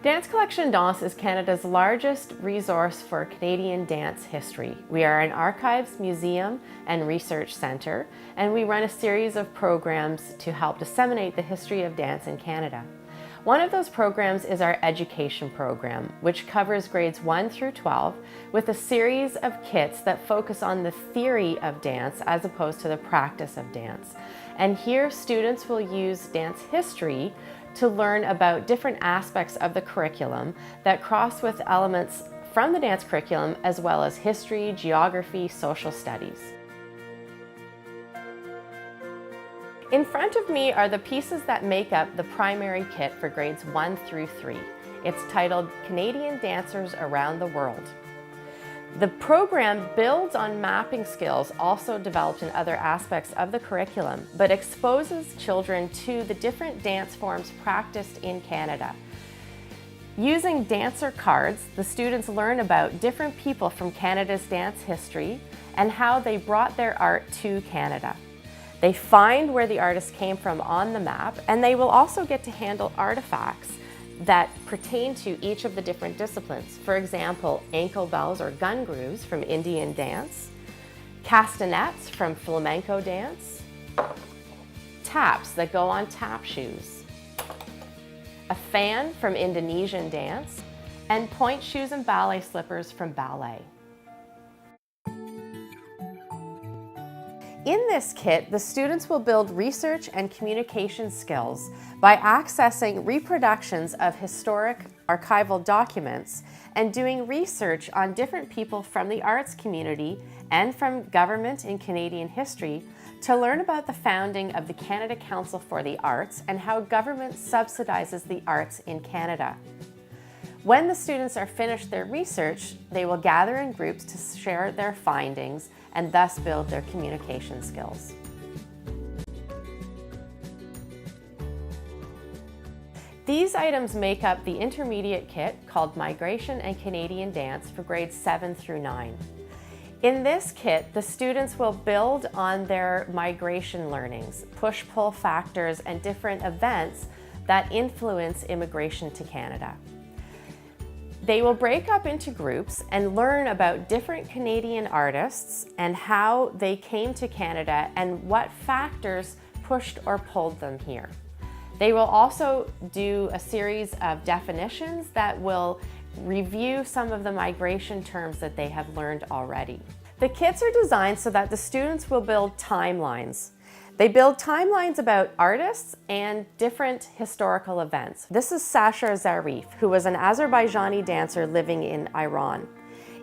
Dance Collection Danse is Canada's largest resource for Canadian dance history. We are an archives, museum, and research centre, and we run a series of programs to help disseminate the history of dance in Canada. One of those programs is our education program, which covers grades 1 through 12 with a series of kits that focus on the theory of dance as opposed to the practice of dance. And here students will use dance history to learn about different aspects of the curriculum that cross with elements from the dance curriculum as well as history, geography, social studies. In front of me are the pieces that make up the primary kit for grades 1 through 3. It's titled Canadian Dancers Around the World. The program builds on mapping skills also developed in other aspects of the curriculum, but exposes children to the different dance forms practiced in Canada. Using dancer cards, the students learn about different people from Canada's dance history and how they brought their art to Canada. They find where the artist came from on the map, and they will also get to handle artifacts that pertain to each of the different disciplines. For example, ankle bells or gun grooves from Indian dance, castanets from flamenco dance, taps that go on tap shoes, a fan from Indonesian dance, and point shoes and ballet slippers from ballet. In this kit, the students will build research and communication skills by accessing reproductions of historic archival documents and doing research on different people from the arts community and from government in Canadian history to learn about the founding of the Canada Council for the Arts and how government subsidizes the arts in Canada. When the students are finished their research, they will gather in groups to share their findings and thus build their communication skills. These items make up the intermediate kit called Migration and Canadian Dance for grades 7 through 9. In this kit, the students will build on their migration learnings, push-pull factors, and different events that influence immigration to Canada. They will break up into groups and learn about different Canadian artists and how they came to Canada and what factors pushed or pulled them here. They will also do a series of definitions that will review some of the migration terms that they have learned already. The kits are designed so that the students will build timelines. They build timelines about artists and different historical events. This is Sashar Zarif, who was an Azerbaijani dancer living in Iran.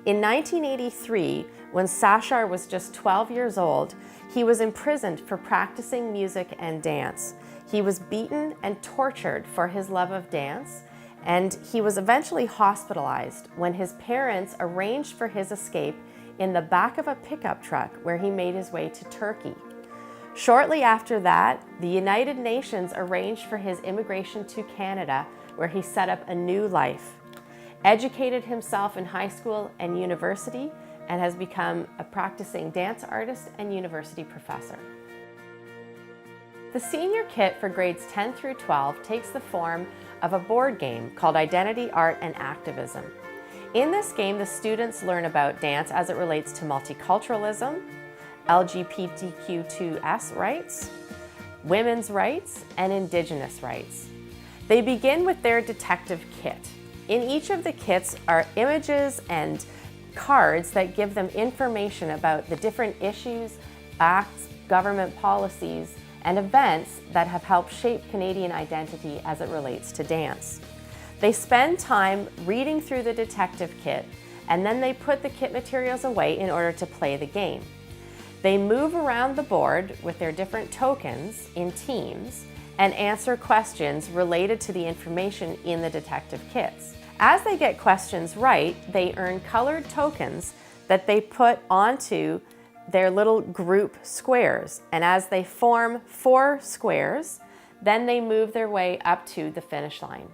In 1983, when Sashar was just 12 years old, he was imprisoned for practicing music and dance. He was beaten and tortured for his love of dance, and he was eventually hospitalized when his parents arranged for his escape in the back of a pickup truck where he made his way to Turkey. Shortly after that, the United Nations arranged for his immigration to Canada, where he set up a new life, educated himself in high school and university, and has become a practicing dance artist and university professor. The senior kit for grades 10 through 12 takes the form of a board game called Identity, Art, and Activism. In this game, the students learn about dance as it relates to multiculturalism, LGBTQ2S rights, women's rights, and Indigenous rights. They begin with their detective kit. In each of the kits are images and cards that give them information about the different issues, acts, government policies, and events that have helped shape Canadian identity as it relates to dance. They spend time reading through the detective kit, and then they put the kit materials away in order to play the game. They move around the board with their different tokens in teams and answer questions related to the information in the detective kits. As they get questions right, they earn colored tokens that they put onto their little group squares. And as they form 4 squares, then they move their way up to the finish line.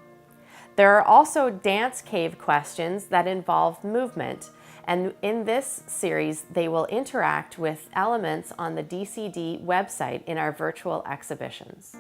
There are also dance cave questions that involve movement. And in this series, they will interact with elements on the DCD website in our virtual exhibitions.